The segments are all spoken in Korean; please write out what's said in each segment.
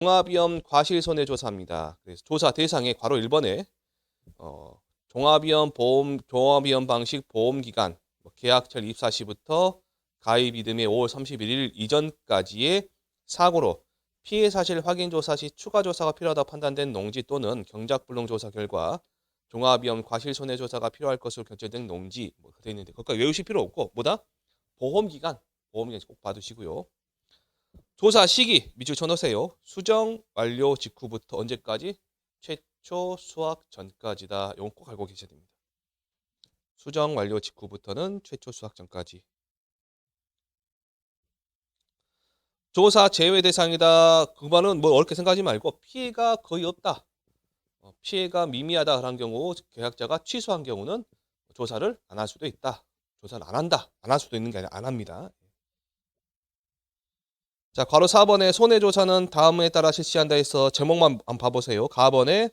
종합위험 과실손해조사입니다. 그래서 조사 대상의 괄호 1번에 종합위험 방식 보험기간 계약철 입사시부터 가입 이듬해 5월 31일 이전까지의 사고로 피해 사실 확인 조사 시 추가 조사가 필요하다 판단된 농지 또는 경작불능 조사 결과 종합위험 과실손해조사가 필요할 것으로 결정된 농지 되어 있는데 그것까지 외우실 필요 없고 뭐다? 보험기간 꼭 봐두시고요. 조사 시기 밑줄 쳐놓으세요. 수정 완료 직후부터 언제까지? 최초 수확 전까지다. 이건 꼭 알고 계셔야 됩니다. 수정 완료 직후부터는 최초 수확 전까지. 조사 제외 대상이다. 그 말은 뭐 어렵게 생각하지 말고 피해가 거의 없다. 피해가 미미하다라는 경우 계약자가 취소한 경우는 조사를 안 할 수도 있다. 조사를 안 한다. 안 할 수도 있는 게 아니라 안 합니다. 자, 괄호 4번에 손해조사는 다음에 따라 실시한다 해서 제목만 한번 봐보세요. 가번에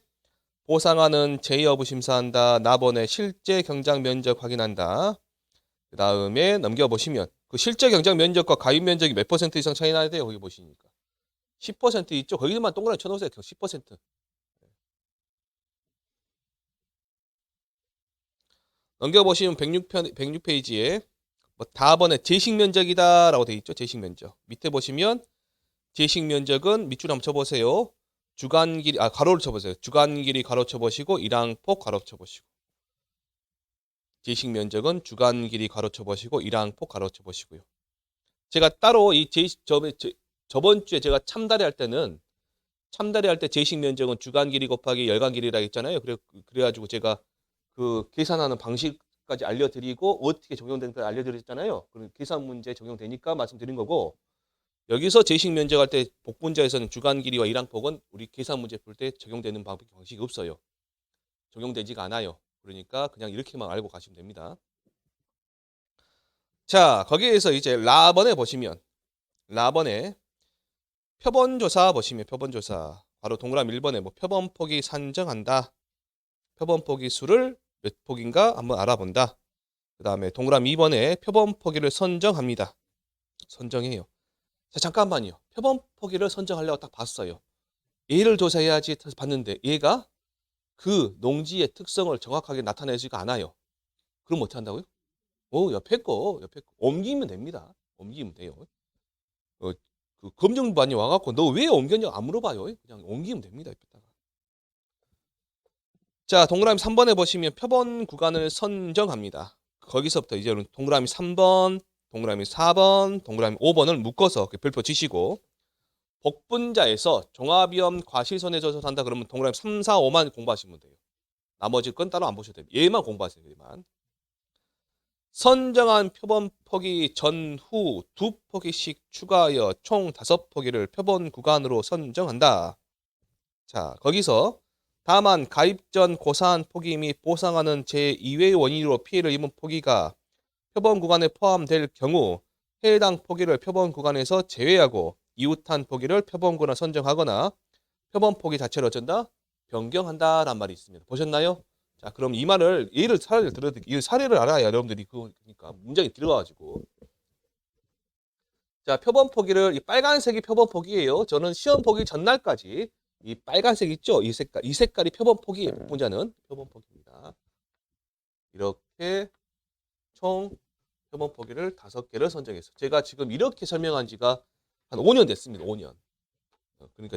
보상하는 제의 여부 심사한다. 나번에 실제 경작 면적 확인한다. 그 다음에 넘겨보시면 그 실제 경작 면적과 가입 면적이 몇 퍼센트 이상 차이 나야 돼요. 거기 보시니까 10% 있죠. 거기만 동그라미 쳐놓으세요. 10%. 넘겨보시면 106페이지에 다번에 제식 면적이다 라고 되어 있죠. 제식 면적. 밑에 보시면 제식 면적은 밑줄 한번 쳐보세요. 주간 길이, 가로를 쳐보세요. 주간 길이 가로 쳐보시고, 일항폭 가로 쳐보시고. 제식 면적은 주간 길이 가로 쳐보시고, 일항폭 가로 쳐보시고요. 제가 따로 저번 주에 제가 참다리 할 때는, 참다리 할 때 제식 면적은 주간 길이 곱하기 열간 길이라 했잖아요. 그래가지고 제가 그 계산하는 방식까지 알려드리고, 어떻게 적용되는지 알려드렸잖아요. 그 계산 문제 적용되니까 말씀드린 거고, 여기서 제식 면적할 때 복분자에서는 주간 길이와 일항폭은 우리 계산 문제 풀 때 적용되는 방식이 없어요. 적용되지가 않아요. 그러니까 그냥 이렇게만 알고 가시면 됩니다. 자, 거기에서 이제 라번에 보시면 라번에 표본조사 보시면 표본조사 바로 동그라미 1번에 뭐 표본폭이 산정한다. 표본폭이 수를 몇 폭인가 한번 알아본다. 그 다음에 동그라미 2번에 표본폭이를 선정합니다. 선정해요. 자, 잠깐만요. 표본 포기를 선정하려고 딱 봤어요. 얘를 조사해야지 해서 봤는데 얘가 그 농지의 특성을 정확하게 나타내지가 않아요. 그럼 어떻게 한다고요? 옆에 거 옮기면 됩니다. 옮기면 돼요. 그 검증반이 와갖고 너 왜 옮겼냐 안 물어봐요. 그냥 옮기면 됩니다. 옆에다가. 자, 동그라미 3번에 보시면 표본 구간을 선정합니다. 거기서부터 이제 동그라미 3번, 동그라미 4번, 동그라미 5번을 묶어서 별표 지시고 복분자에서 종합위험 과실손해조사 한다 그러면 동그라미 3, 4, 5만 공부하시면 돼요. 나머지 건 따로 안 보셔도 돼요. 얘만 공부하세요. 얘만. 선정한 표본 포기 전후 2포기씩 추가하여 총 5포기를 표본 구간으로 선정한다. 자, 거기서 다만 가입 전 고사한 포기 및 보상하는 제2의 원인으로 피해를 입은 포기가 표본 구간에 포함될 경우 해당 포기를 표본 구간에서 제외하고 이웃한 포기를 표본 구간 선정하거나 표본 포기 자체를 어쩐다? 변경한다란 말이 있습니다. 보셨나요? 자, 그럼 이 말을 사례를 들어드릴게요. 이 사례를 알아야 여러분들이 그러니까 문장이 들어가지고. 자, 표본 포기를 이 빨간색이 표본 포기예요. 저는 시험 보기 전날까지 이 빨간색 있죠? 이 색깔이 표본 포기예요. 복분자는 표본 포기입니다. 이렇게 총 표본 포기를 5개를 선정했어요. 제가 지금 이렇게 설명한 지가 한 5년 됐습니다. 5년. 그러니까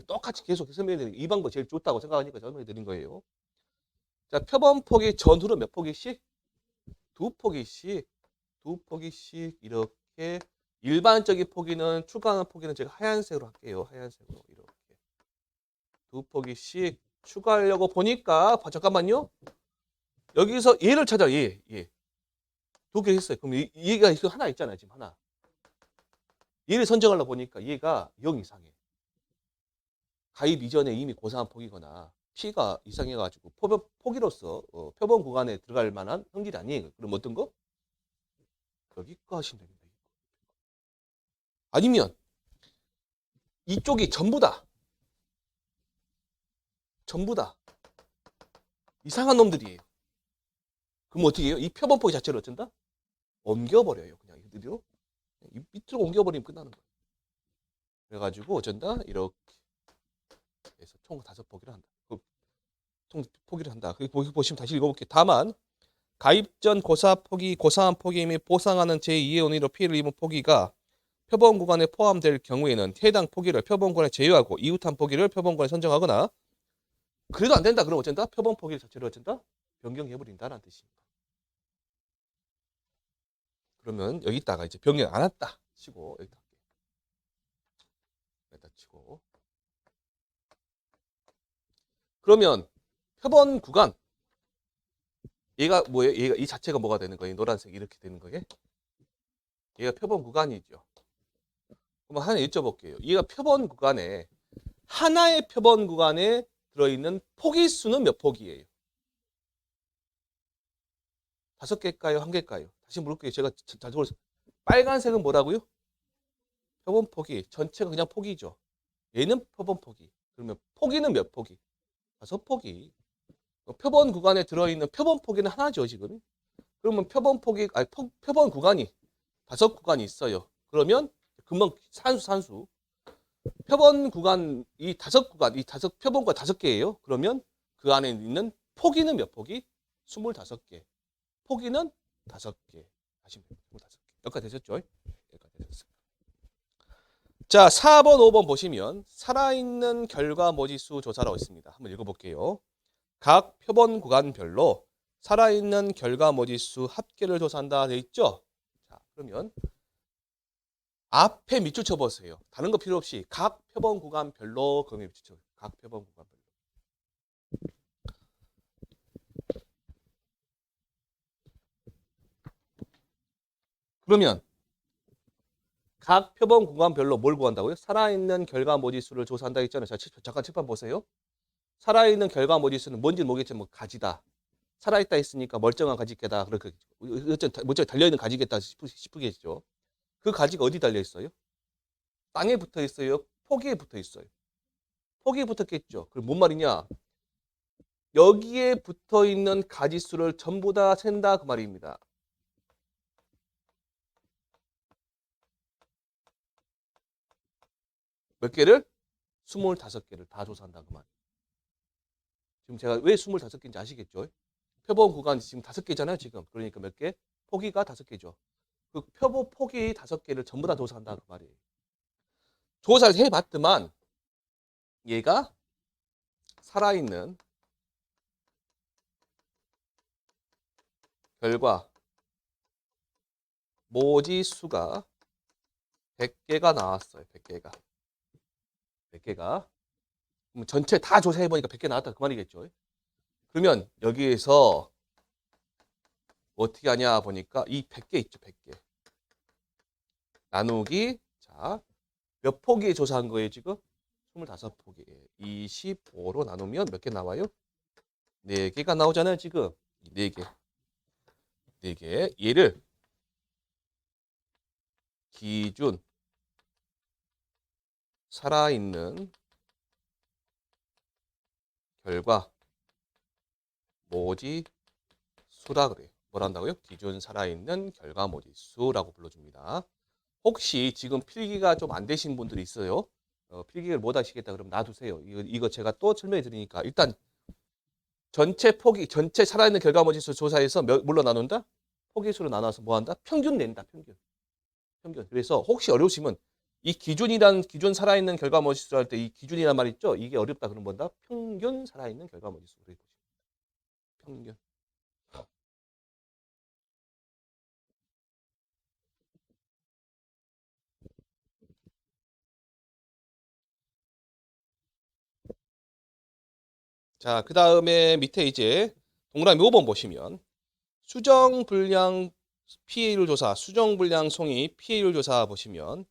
똑같이 계속 설명드리는 이 방법 제일 좋다고 생각하니까 설명해 드린 거예요. 자, 표본 포기 전후로 몇 포기씩? 2포기씩. 2포기씩 이렇게 일반적인 포기는 추가하는 포기는 제가 하얀색으로 할게요. 하얀색으로 이렇게 2포기씩 추가하려고 보니까 잠깐만요. 여기서 얘를 찾아. 얘. 2개 했어요. 그럼 얘가 하나 있잖아요. 지금 하나. 얘를 선정하려고 보니까 얘가 0 이상해. 가입 이전에 이미 고사한 포기거나 피가 이상해가지고 포기로서 표본 구간에 들어갈 만한 성질이 아니에요. 그럼 어떤 거? 여기 거 하시면 됩니다. 아니면 이쪽이 전부다. 이상한 놈들이에요. 그럼 어떻게 해요? 이 표본 포기 자체를 어쩐다? 옮겨버려요. 그냥 이대로 밑으로 옮겨버리면 끝나는 거예요. 그래가지고 어쩐다? 이렇게 해서 총 5포기를 한다. 총 포기를 한다. 거기 보시면 다시 읽어볼게요. 다만 가입 전 고사 포기, 고사한 포기 및 보상하는 제2의 원인으로 피해를 입은 포기가 표본 구간에 포함될 경우에는 해당 포기를 표본 구간에 제외하고 이웃한 포기를 표본 구간에 선정하거나 그래도 안 된다. 그럼 어쩐다? 표본 포기 자체를 어쩐다? 변경해버린다라는 뜻입니다. 그러면 여기다가 이제 변경 안 했다 치고 여기다 치고 그러면 표본 구간 얘가 뭐예요? 얘가 이 자체가 뭐가 되는 거예요? 노란색 이렇게 되는 거예요? 얘가 표본 구간이죠. 그럼 하나 여쭤볼게요. 얘가 표본 구간에 하나의 표본 구간에 들어있는 포기 수는 몇 포기예요? 5개일까요? 1개일까요? 다시 물을게요. 제가 잘 모르겠어요. 빨간색은 뭐라고요? 표본 포기. 전체가 그냥 포기죠. 얘는 표본 포기. 그러면 포기는 몇 포기? 5포기. 표본 구간에 들어있는 표본 포기는 하나죠, 지금. 그러면 표본 포기, 아니, 표본 구간이 5구간이 있어요. 그러면 금방 산수. 표본 구간, 이 5구간, 이 표본구가 5개예요. 그러면 그 안에 있는 포기는 몇 포기? 25개. 포기는 5개. 다시 25개. 여기까지 되셨죠? 여기까지 되셨어요. 자, 4번, 5번 보시면 살아있는 결과모지수 조사라고 있습니다. 한번 읽어볼게요. 각 표본 구간별로 살아있는 결과모지수 합계를 조사한다 되어 있죠? 자, 그러면 앞에 밑줄 쳐보세요. 다른 거 필요 없이 각 표본 구간별로 그럼 밑줄 쳐. 각 표본 구간별로. 그러면 각 표본 구간별로 뭘 구한다고요? 살아있는 결과모지수를 조사한다 했잖아요. 자, 잠깐 칠판 보세요. 살아있는 결과모지수는 뭔지 모르겠지만 뭐 가지다. 살아있다 했으니까 멀쩡한 가지개다. 그렇게 멀쩡히 달려있는 가지겠다 싶으겠죠. 그 가지가 어디 달려있어요? 땅에 붙어 있어요? 포기에 붙어 있어요? 포기에 붙었겠죠. 그럼 뭔 말이냐? 여기에 붙어 있는 가지수를 전부 다 센다 그 말입니다. 몇 개를? 25개를 다 조사한다 그 말. 지금 제가 왜 25개인지 아시겠죠? 표본 구간 지금 5개잖아요, 지금. 그러니까 몇 개? 포기가 5개죠. 그 표본 포기 5개를 전부 다 조사한다 그 말이에요. 조사를 해봤더만 얘가 살아있는 결과 모지수가 100개가 나왔어요. 100개가. 100개가. 그럼 전체 다 조사해보니까 100개 나왔다 그 말이겠죠. 그러면 여기에서 어떻게 하냐 보니까 이 100개 있죠. 100개. 나누기 자, 몇 포기에 조사한 거예요 지금? 25포기에 25로 나누면 몇 개 나와요? 4개가 나오잖아요 지금. 4개. 4개. 얘를 기준 살아있는 결과 모지수라 그래요. 뭘 한다고요? 기준 살아있는 결과 모지수라고 불러줍니다. 혹시 지금 필기가 좀 안 되신 분들이 있어요. 필기를 못 하시겠다 그러면 놔두세요. 이거 제가 또 설명해 드리니까 일단 전체 포기, 전체 살아있는 결과 모지수 조사해서 뭘로 나눈다? 포기수로 나눠서 뭐 한다? 평균 낸다. 평균. 평균. 그래서 혹시 어려우시면 이 기준이란 기준 살아있는 결과 모지수 할 때 이 기준이란 말 있죠? 이게 어렵다 그러면 뭔다? 평균 살아있는 결과 모지수. 평균. 자, 그 다음에 밑에 이제 동그라미 5번 보시면 수정 불량 피해율 조사, 수정 불량 송이 피해율 조사 보시면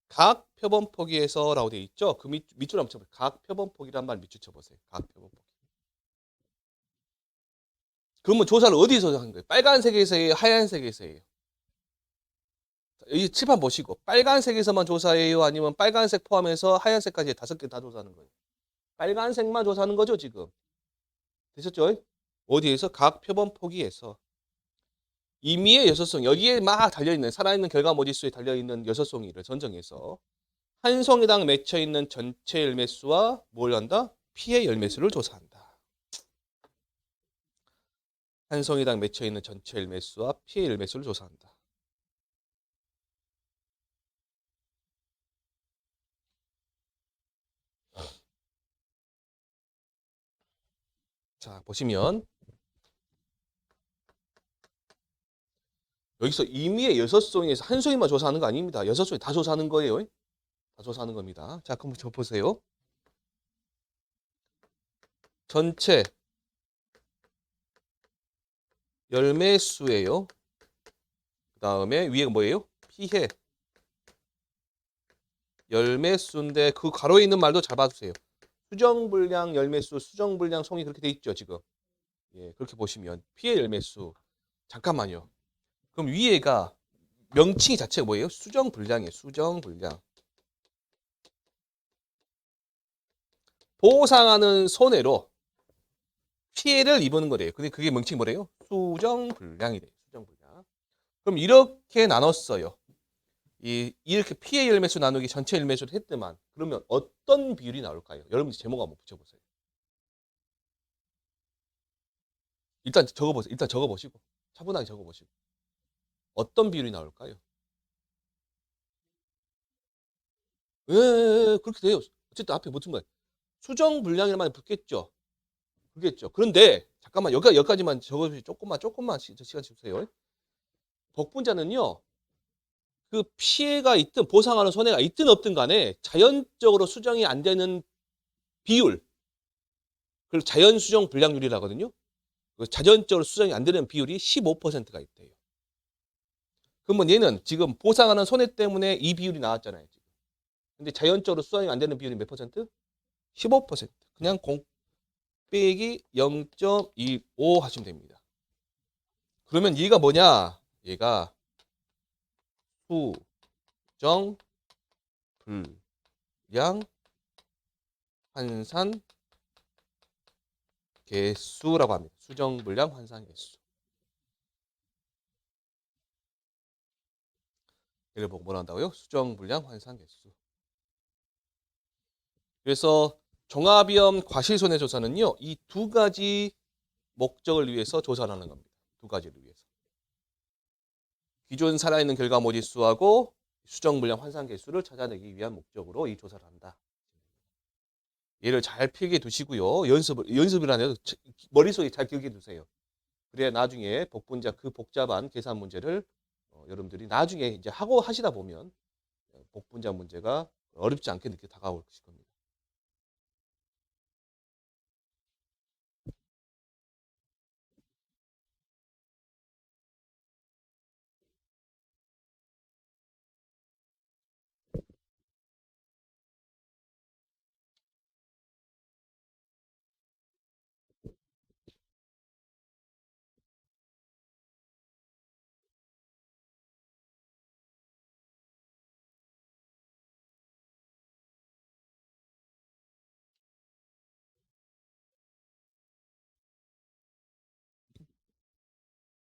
각 표본 포기에서라고 되어 있죠. 그 밑줄 한번 쳐보세요. 각 표본 포기란 말 밑줄 쳐보세요. 각 표본 포기. 그러면 조사를 어디서 하는 거예요? 빨간색에서 해요? 하얀색에서 해요? 이 칠판 보시고 빨간색에서만 조사해요? 아니면 빨간색 포함해서 하얀색까지 5개 다 조사하는 거예요? 빨간색만 조사하는 거죠 지금. 되셨죠? 어디에서? 각 표본 포기에서. 임의의 여섯송 여기에 막 달려있는 살아있는 결과 모지수에 달려있는 여섯송이를 선정해서 한 송이당 맺혀 있는 전체 열매수와 뭘 한다? 피의 열매수를 조사한다. 한 송이당 맺혀 있는 전체 열매수와 피의 열매수를 조사한다. 자, 보시면 여기서 임의의 6송이에서 한 송이만 조사하는 거 아닙니다. 6송이 다 조사하는 거예요. 다 조사하는 겁니다. 자, 그럼 저 보세요. 전체 열매수예요. 그 다음에 위에 뭐예요? 피해 열매수인데 그 가로에 있는 말도 잘 봐주세요. 수정불량 열매수, 수정불량 송이 그렇게 돼 있죠, 지금. 예, 그렇게 보시면 피해 열매수. 잠깐만요. 그럼 위에가 명칭 자체가 뭐예요? 수정불량이에요. 수정불량. 보상하는 손해로 피해를 입은 거래요. 근데 그게 명칭이 뭐래요? 수정불량이래요. 수정불량. 그럼 이렇게 나눴어요. 이렇게 피해 열매수 나누기 전체 열매수를 했더만 그러면 어떤 비율이 나올까요? 여러분들 제목 한번 붙여보세요. 일단 적어보세요. 일단 적어보시고 차분하게 적어보시고 어떤 비율이 나올까요? 그렇게 돼요. 어쨌든 앞에 붙은 거예요. 수정불량이라는 말이 붙겠죠. 그겠죠. 그런데 잠깐만 여기까지만 적어주세요. 조금만 시간 주세요. 복분자는요. 그 피해가 있든 보상하는 손해가 있든 없든 간에 자연적으로 수정이 안 되는 비율 그걸 자연수정 불량률이라거든요. 자연적으로 수정이 안 되는 비율이 15%가 있대요. 그러면 얘는 지금 보상하는 손해 때문에 이 비율이 나왔잖아요. 지금. 근데 자연적으로 수정이 안 되는 비율이 몇 퍼센트? 15%. 그냥 0 빼기 0.25 하시면 됩니다. 그러면 얘가 뭐냐? 얘가 수정 불량 환산 개수라고 합니다. 수정 불량 환산 개수. 얘를 보고 뭐라 한다고요? 수정 불량 환산 개수. 그래서 종합위험 과실손해 조사는요. 이 두 가지 목적을 위해서 조사를 하는 겁니다. 두 가지를 위해서. 기존 살아있는 결과모지수하고 수정 불량 환산 개수를 찾아내기 위한 목적으로 이 조사를 한다. 얘를 잘 필기해 두시고요. 연습을 안 해도 머릿속에 잘 기억해 두세요. 그래야 나중에 복분자 그 복잡한 계산 문제를 여러분들이 나중에 이제 하고 하시다 보면 복분자 문제가 어렵지 않게 느껴 다가올 겁니다.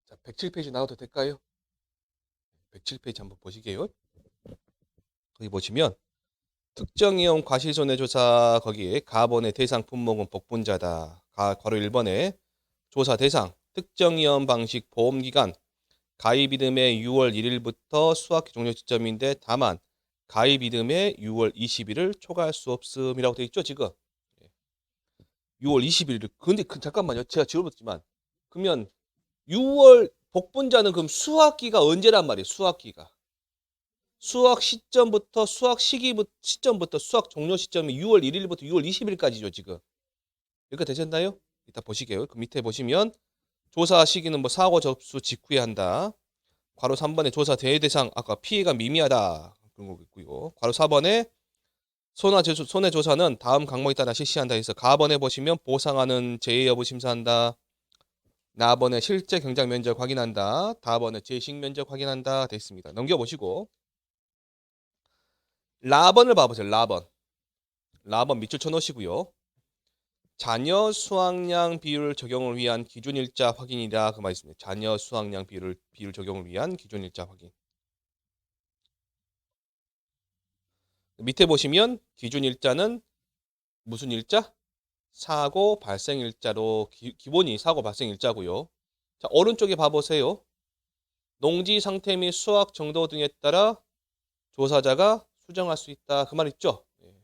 자, 107페이지 나와도 될까요? 107페이지 한번 보시게요. 거기 보시면 특정이용 과실손해조사 거기에 가번의 대상 품목은 복분자다. 괄호 1번에 조사 대상 특정이용 방식 보험기간 가입 이듬해 6월 1일부터 수학기 종료 시점인데 다만 가입 이듬해 6월 20일을 초과할 수 없음이라고 되어 있죠 지금. 6월 20일. 근데 잠깐만요. 제가 지워봤지만 그러면 6월 복분자는 그럼 수학기가 언제란 말이에요? 수학기가. 수학 시점부터 수학 시점부터 수학 종료 시점이 6월 1일부터 6월 20일까지죠, 지금. 여기가 되셨나요? 이따 보시게요. 그 밑에 보시면 조사 시기는 뭐 사고 접수 직후에 한다. 괄호 3번에 조사 대상 아까 피해가 미미하다. 그런 거 있고요. 괄호 4번에 손해조사는 다음 항목에 따라 실시한다 해서 가번에 보시면 보상하는 재해 여부 심사한다. 나번에 실제 경작 면적 확인한다. 다번에 재식 면적 확인한다. 됐습니다. 넘겨보시고 라번을 봐보세요. 라번 밑줄 쳐놓으시고요. 자녀 수학량 비율 적용을 위한 기준 일자 확인이다. 그 말씀입니다. 자녀 수학량 비율 적용을 위한 기준 일자 확인. 밑에 보시면 기준 일자는 무슨 일자? 사고 발생 일자로 기본이 사고 발생 일자고요. 자, 오른쪽에 봐보세요. 농지 상태 및 수확 정도 등에 따라 조사자가 수정할 수 있다. 그 말 있죠? 예.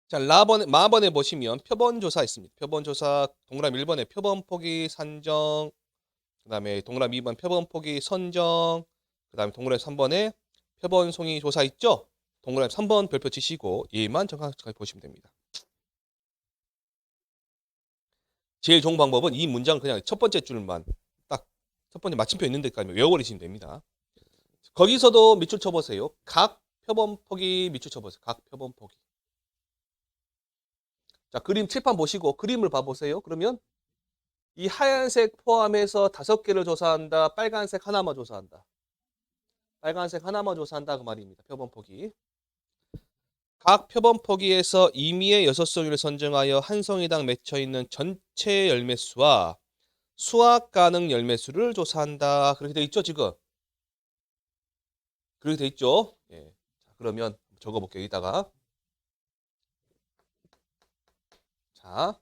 자, 마번에 보시면 표본조사 있습니다. 표본조사 동그라미 1번에 표본 포기 산정, 그 다음에 동그라미 2번 표본 포기 선정, 그 다음에 동그라미 3번에 표본 송이 조사 있죠? 동그라미 3번 별표 치시고 얘만 정확하게 보시면 됩니다. 제일 좋은 방법은 이 문장 그냥 첫 번째 줄만 딱 첫 번째 마침표 있는 데까지 외워버리시면 됩니다. 거기서도 밑줄 쳐보세요. 각 표본 포기 밑줄 쳐보세요. 각 표본 포기. 자, 그림 칠판 보시고 그림을 봐보세요. 그러면 이 하얀색 포함해서 5개를 조사한다. 빨간색 하나만 조사한다. 빨간색 하나만 조사한다. 그 말입니다. 표본 포기. 각 표본 포기에서 임의의 6송이를 선정하여 한 송이당 맺혀 있는 전체 열매수와 수확 가능 열매수를 조사한다. 그렇게 돼 있죠, 지금? 그렇게 돼 있죠? 예. 자, 그러면 적어볼게요. 여기다가. 자,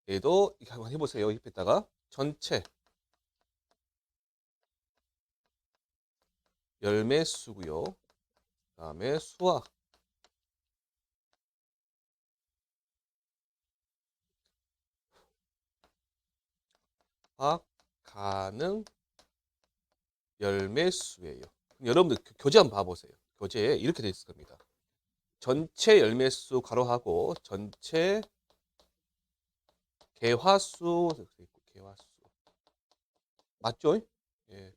얘도 이렇게 한번 해보세요. 옆에다가 전체 열매수고요. 그다음에 수확. 수확 가능 열매수예요. 여러분들 교재 한번 봐보세요. 교재에 이렇게 돼 있을 겁니다. 전체 열매수 괄호하고 전체 개화수 개화수 맞죠? 예.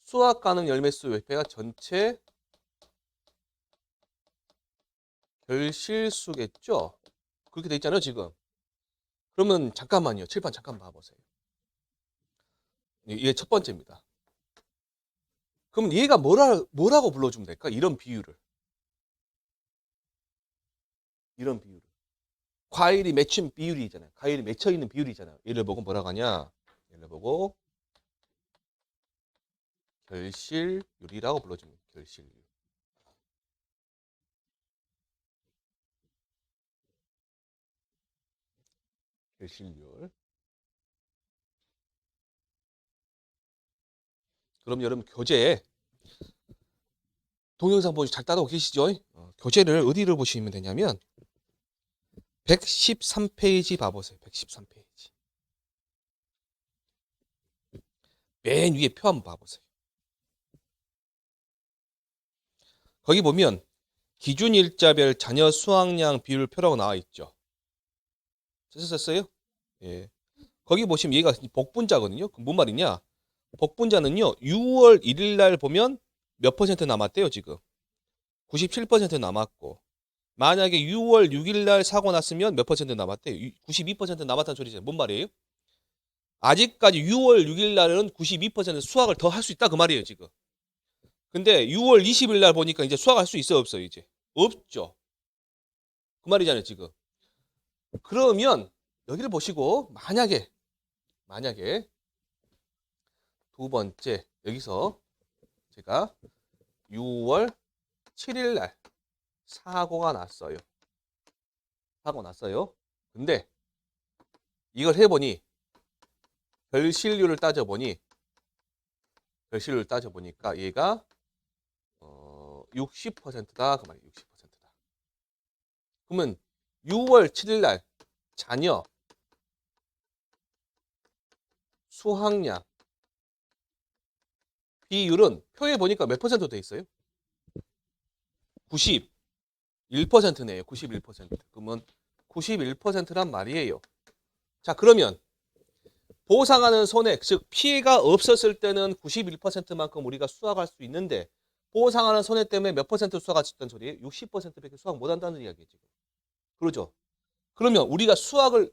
수확 가능 열매수 옆에가 전체 결실수겠죠? 그렇게 돼 있잖아요, 지금. 그러면 잠깐만요. 칠판 잠깐 봐보세요. 이게 첫 번째입니다. 그럼 얘가 뭐라고 불러주면 될까? 이런 비율을. 이런 비율을. 과일이 맺힌 비율이잖아요. 과일이 맺혀 있는 비율이잖아요. 얘를 보고 뭐라고 하냐? 얘를 보고 결실율이라고 불러줍니다. 결실율. 결실률. 그럼 여러분 교재에 동영상 보시 잘 따라오고 계시죠? 교재를 어디를 보시면 되냐면 113페이지 봐보세요. 113페이지. 맨 위에 표 한번 봐보세요. 거기 보면 기준 일자별 자녀 수확량 비율 표라고 나와 있죠. 쓰셨어요? 예. 거기 보시면 얘가 복분자거든요. 뭔 말이냐? 복분자는요. 6월 1일 날 보면 몇 퍼센트 남았대요, 지금. 97% 남았고. 만약에 6월 6일 날 사고 났으면 몇 퍼센트 남았대요? 92% 남았다는 소리죠. 뭔 말이에요? 아직까지 6월 6일 날은 92% 수확을 더 할 수 있다 그 말이에요, 지금. 근데 6월 20일 날 보니까 이제 수확할 수 있어요, 없어요, 이제? 없죠. 그 말이잖아요, 지금. 그러면 여기를 보시고 만약에 두 번째 여기서 제가 6월 7일 날 사고가 났어요. 사고 났어요. 근데 이걸 해보니 결실률을 따져보니까 얘가 60%다 그 말이에요. 60%다. 그러면 6월 7일 날 자녀 수확량 비율은 표에 보니까 몇 퍼센트 돼 있어요? 91%네요. 91%. 그러면 91%란 말이에요. 자, 그러면 보상하는 손해, 즉 피해가 없었을 때는 91%만큼 우리가 수확할 수 있는데 보상하는 손해 때문에 몇 퍼센트 수확할 수 있다는 소리예요? 60%밖에 수확 못 한다는 이야기예요, 지금. 그러죠? 그러면 우리가 수확을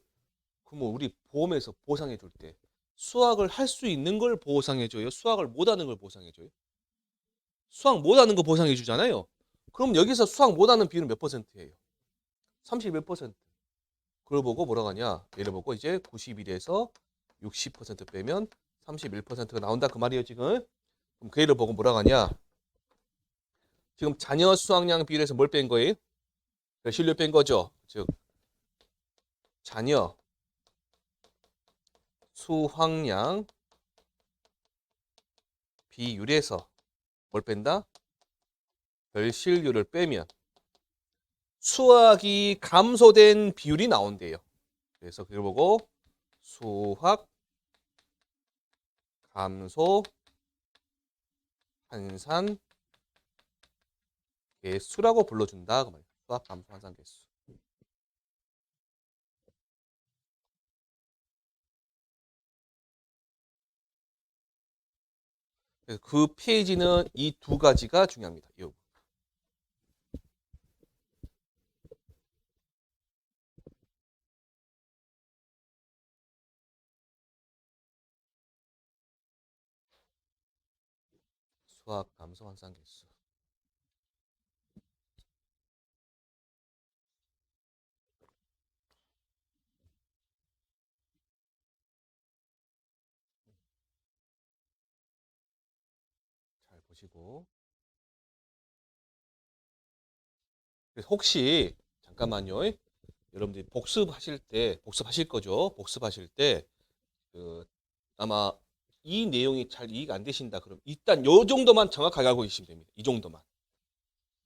그러면 우리 보험에서 보상해 줄 때 수확을 할 수 있는 걸 보상해 줘요? 수확을 못 하는 걸 보상해 줘요? 수확 못 하는 거 보상해 주잖아요. 그럼 여기서 수확 못 하는 비율은 몇 퍼센트예요? 31%. 그걸 보고 뭐라고 하냐? 얘를 보고 이제 91에서 60% 빼면 31%가 나온다 그 말이에요 지금. 그럼 그 얘를 보고 뭐라고 하냐? 지금 자녀 수학량 비율에서 뭘 뺀 거예요? 실료 뺀 거죠. 즉 자녀 수확량 비율에서 뭘 뺀다? 별실료를 빼면 수확이 감소된 비율이 나온대요. 그래서 그걸 보고 수확 감소 환산 개수라고 불러준다. 그 말이에요. 수확 감소 환산 개수. 그래서 그 페이지는 이 두 가지가 중요합니다. 이 부분. 수확 감소 환산 개수. 잘 보시고. 그래서 혹시 잠깐만요. 여러분들이 복습하실 거죠. 복습하실 때 아마 이 내용이 잘 이해가 안 되신다. 그럼 일단 요 정도만 정확하게 알고 계시면 됩니다. 이 정도만.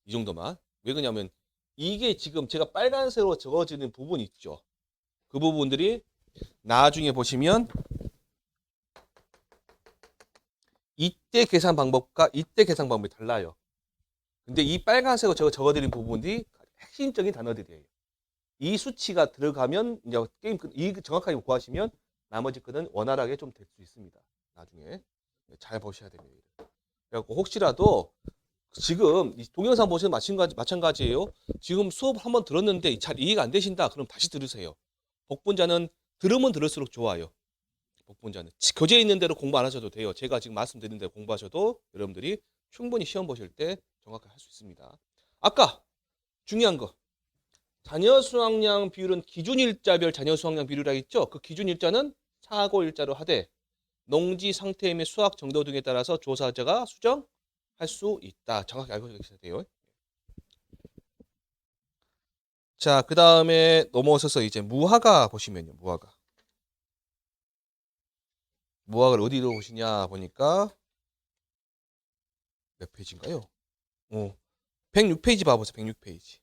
이 정도만. 왜 그러냐면 이게 지금 제가 빨간색으로 적어지는 부분이 있죠. 그 부분들이 나중에 보시면 이때 계산 방법과 이때 계산 방법이 달라요. 근데 이 빨간색으로 제가 적어드린 부분이 핵심적인 단어들이에요. 이 수치가 들어가면 이제 게임 이 정확하게 구하시면 나머지 거는 원활하게 좀 될 수 있습니다. 나중에 잘 보셔야 됩니다. 그래갖고 혹시라도 지금 이 동영상 보시는 마찬가지예요. 지금 수업 한번 들었는데 잘 이해가 안 되신다. 그럼 다시 들으세요. 복분자는 들으면 들을수록 좋아요. 복분자는 교재에 있는 대로 공부 안 하셔도 돼요. 제가 지금 말씀드린 대로 공부하셔도 여러분들이 충분히 시험 보실 때 정확하게 할 수 있습니다. 아까 중요한 거 자녀 수확량 비율은 기준 일자별 자녀 수확량 비율이라 했죠. 그 기준 일자는 사고 일자로 하되 농지 상태 및 수확 정도 등에 따라서 조사자가 수정할 수 있다. 정확히 알고 계셔야 돼요. 자, 그 다음에 넘어서서 이제 무화과 보시면요. 무화과를 어디로 보시냐 보니까 몇 페이지인가요? 106페이지 봐보세요. 106페이지.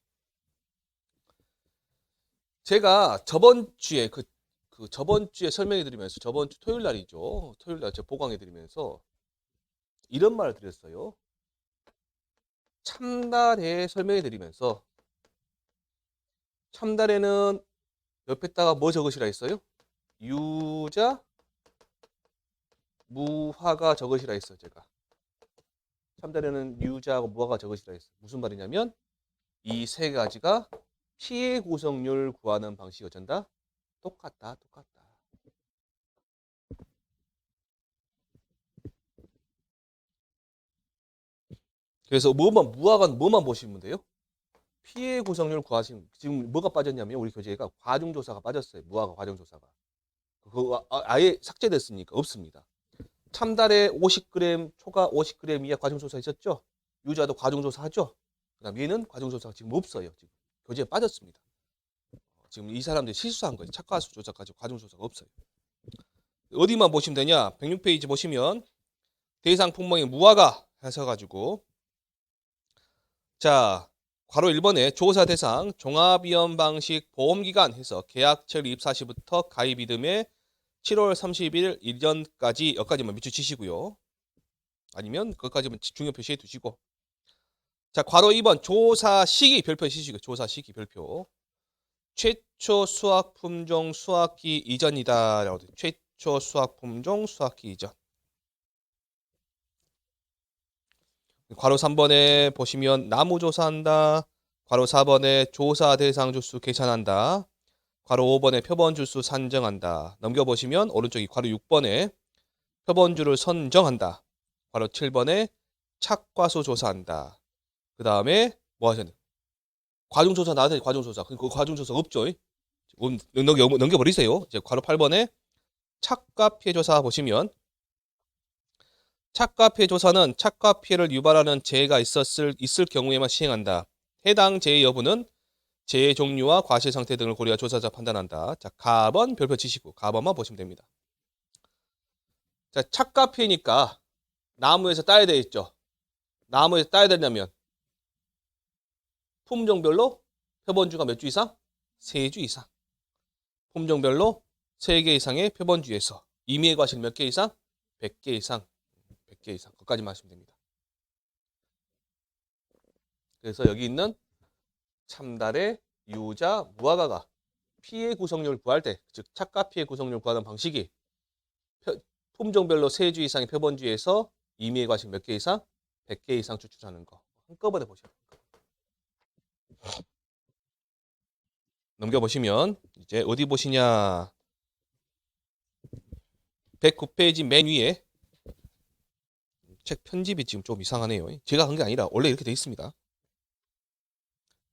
제가 저번 주에 저번 주에 설명해 드리면서 저번 주 토요일 날이죠. 토요일 날 제가 보강해 드리면서 이런 말을 드렸어요. 참달에 설명해 드리면서 참달에는 옆에다가 뭐 적으시라 했어요? 유자 무화과 적으시라 했어요. 제가 참달에는 유자하고 무화과 적으시라 했어요. 무슨 말이냐면 이 세 가지가 피해 구성률 구하는 방식이 어쩐다? 똑같다. 그래서 무화과는 뭐만 보시면 돼요? 피해 구성률 구하시면 지금 뭐가 빠졌냐면 우리 교재가 과중조사가 빠졌어요. 무화과 과중조사가. 그거 아예 삭제됐으니까 없습니다. 참달에 50g, 초과 50g 이하 과중조사 있었죠? 유자도 과중조사 하죠? 그다음 얘는 과중조사가 지금 없어요. 지금 교재에 빠졌습니다. 지금 이 사람들이 실수한 거예요. 착과수 조사까지 과중조사가 없어요. 어디만 보시면 되냐? 106페이지 보시면 대상 품목이 무화과 하셔가지고 자 괄호 1번에 조사 대상 종합위험 방식 보험기간 해서 계약처 입사 시부터 가입 이듬해 7월 30일 이전까지 여기까지만 밑줄치시고요. 아니면 그것까지만 중요 표시해 두시고 자 괄호 2번 조사 시기 별표 시시고 조사 시기 별표 최초 수학 품종 수학기 이전이다. 라고 최초 수학 품종 수학기 이전. 괄호 3번에 보시면 나무 조사한다. 괄호 4번에 조사 대상 주수 계산한다. 괄호 5번에 표본 주수 산정한다. 넘겨보시면 오른쪽이 괄호 6번에 표본주를 선정한다. 괄호 7번에 착과수 조사한다. 그 다음에 뭐 하셨냐? 과중조사 나왔더니 과중조사. 그 과중조사 없죠? 넘겨버리세요. 이제 괄호 8번에 착과 피해 조사 보시면 착과 피해 조사는 착과 피해를 유발하는 재해가 있을 경우에만 시행한다. 해당 재해 여부는 재해 종류와 과실 상태 등을 고려해 조사자 판단한다. 자, 가번 별표 치시고 가번만 보시면 됩니다. 자, 착과 피해니까 나무에서 따야 되겠죠. 나무에서 따야 되냐면 품종별로 표본주가 몇 주 이상? 3주 이상. 품종별로 3개 이상의 표본주에서 임의의 과실 몇 개 이상? 100개 이상. 100개 이상. 그것까지만 하시면 됩니다. 그래서 여기 있는 참달의 유자 무화과가 피해 구성률 구할 때, 즉 착과 피해 구성률 구하는 방식이 품종별로 3주 이상의 표본주에서 임의의 과실 몇 개 이상? 100개 이상 추출하는 거. 한꺼번에 보시면 넘겨보시면 이제 어디 보시냐. 109페이지 맨 위에 책 편집이 지금 좀 이상하네요. 제가 한 게 아니라 원래 이렇게 돼 있습니다.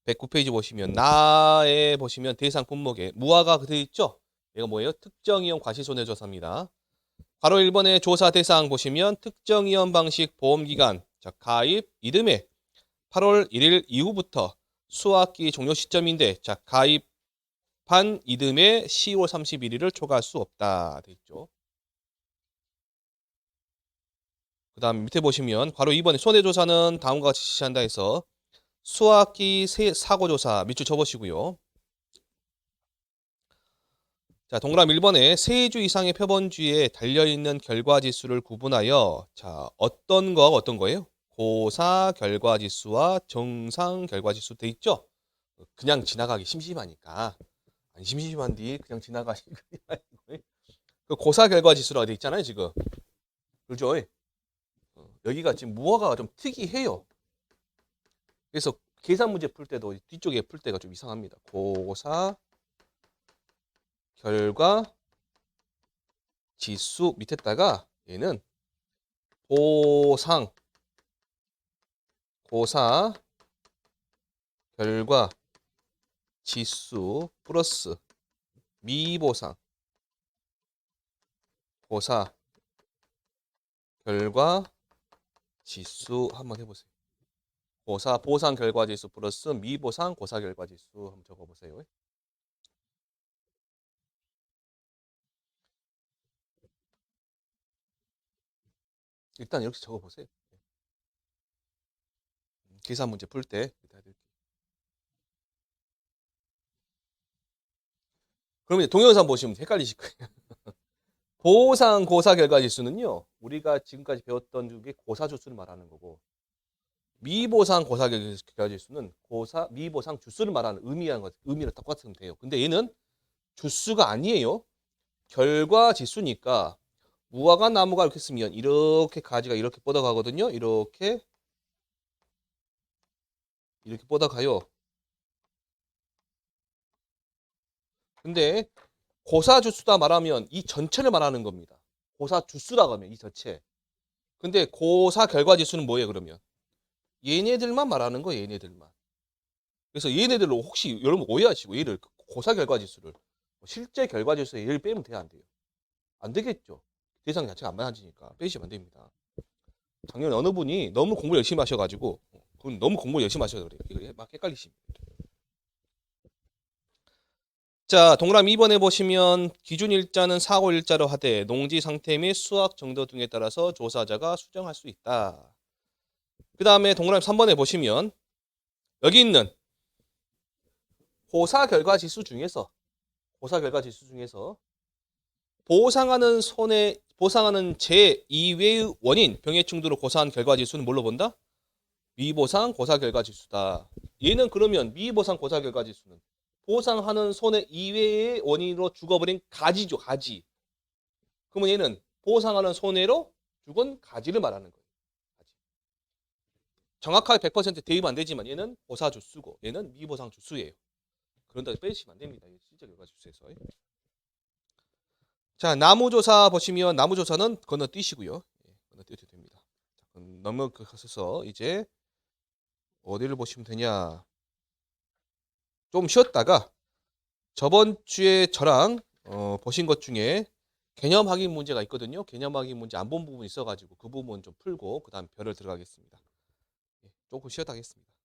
109페이지 보시면 나에 보시면 대상 품목에 무화과 되어 있죠? 얘가 뭐예요? 특정이용 과실손해조사입니다. 괄호 1번의 조사 대상 보시면 특정이용 방식 보험기간, 자, 가입 이듬해 8월 1일 이후부터 수학기 종료 시점인데, 자, 가입한 이듬해 10월 31일을 초과할 수 없다 돼 있죠. 그 다음 밑에 보시면 괄호 2번에 손해조사는 다음과 같이 실시한다 해서 수학기 사고조사 밑줄 쳐보시고요. 자, 동그라미 1번에 3주 이상의 표본주에 달려있는 결과지수를 구분하여, 자, 어떤 거와 어떤 거예요? 고사 결과지수와 정상 결과지수 돼 있죠? 그냥 지나가기 심심하니까. 아니, 심심한데 그냥 지나가기. 그 고사 결과지수라고 돼 있잖아요, 지금. 그죠? 여기가 지금 무화과가 좀 특이해요. 그래서 계산 문제 풀 때도 뒤쪽에 풀 때가 좀 이상합니다. 고사 결과 지수 밑에다가 얘는 보상 고사 결과 지수 플러스 미보상 고사 결과 지수 한번 해보세요. 고사 보상 결과 지수 플러스 미보상 고사 결과 지수 한번 적어보세요. 일단 이렇게 적어보세요. 계산 문제 풀 때. 그러면 이제 동영상 보시면 헷갈리실 거예요. 보상 고사 결과 지수는요, 우리가 지금까지 배웠던 중에 고사 주수를 말하는 거고, 미보상 고사 결과 지수는 미보상 주수를 말하는 의미랑 똑같으면 돼요. 근데 얘는 주수가 아니에요. 결과 지수니까 무화과 나무가 이렇게 쓰면 이렇게 가지가 이렇게 뻗어가거든요. 이렇게 뻗어가요. 근데 고사 주수다 말하면 이 전체를 말하는 겁니다. 고사 주수라고 하면 이 전체. 근데 고사 결과 지수는 뭐예요, 그러면? 얘네들만 말하는 거예요, 얘네들만. 그래서 얘네들로 혹시 여러분 오해하시고 얘를 고사 결과 지수를 실제 결과 지수에 얘를 빼면 돼야 안 돼요. 안 되겠죠. 대상 자체가 안 맞아지니까 빼시면 안 됩니다. 작년에 어느 분이 너무 공부를 열심히 하셔가지고 그분 너무 공부를 열심히 하셔서 그래요. 이거 막 헷갈리십니다. 자, 동그라미 2번에 보시면 기준 일자는 사고 일자로 하되 농지 상태 및 수확 정도 등에 따라서 조사자가 수정할 수 있다. 그 다음에 동그라미 3번에 보시면 여기 있는 고사 결과 지수 중에서 보상하는 재 이외의 원인 병해충도로 고사한 결과 지수는 뭘로 본다? 미보상 고사 결과 지수다. 얘는 그러면 미보상 고사 결과 지수는 보상하는 손해 이외의 원인으로 죽어버린 가지죠, 가지. 그러면 얘는 보상하는 손해로 죽은 가지를 말하는 거예요. 가지. 정확하게 100% 대입 안 되지만 얘는 고사 주수고 얘는 미보상 주수예요. 그런다고 빼시면 안 됩니다. 실제 결과 지수에서. 자, 나무조사 보시면 나무조사는 건너뛰시고요. 건너뛰어도 됩니다. 넘어가셔서 이제 어디를 보시면 되냐. 좀 쉬었다가 저번 주에 저랑 보신 것 중에 개념 확인 문제가 있거든요. 개념 확인 문제 안 본 부분이 있어가지고 그 부분 좀 풀고 그 다음 별을 들어가겠습니다. 조금 쉬었다 하겠습니다.